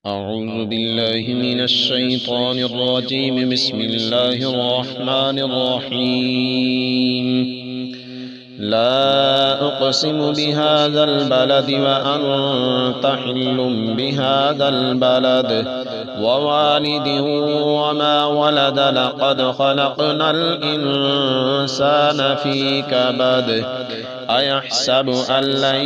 أعوذ بالله من الشيطان الرجيم. بسم الله الرحمن الرحيم. لا أقسم بهذا البلد وأنت حل بهذا البلد ووالد وما ولد. لقد خلقنا الإنسان في كبد. أيحسب أن لن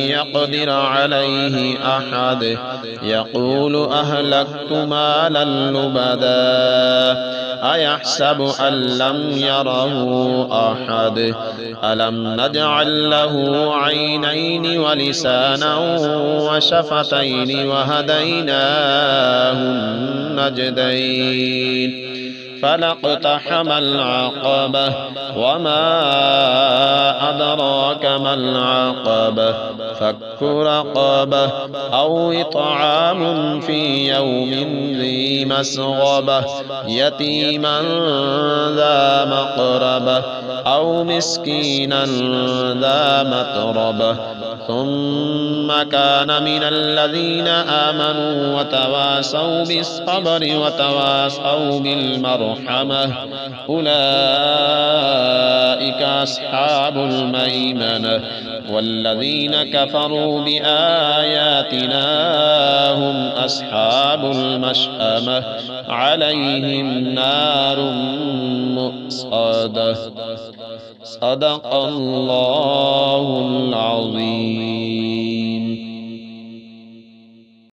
يقدر عليه أحد. يقول أهلكت مالا لبدا. أيحسب أن لم يره أحد. ألم نجعل له عينين ولسانا وشفتين وهديناه النجدين. فلاقتحم العقبة وما أدراك ما العقبة. فك رقبة أو إطعام في يوم ذي مسغبة. يتيما ذا مقربة أو مسكينا ذا متربة. ثم كان من الذين آمنوا وتواصوا بالصبر وتواصوا بالمرحمة. أولئك أصحاب الميمنة. والذين كفروا بآياتنا هم أصحاب المشأمة. عليهم نار مؤصدة. صدق الله العظيم.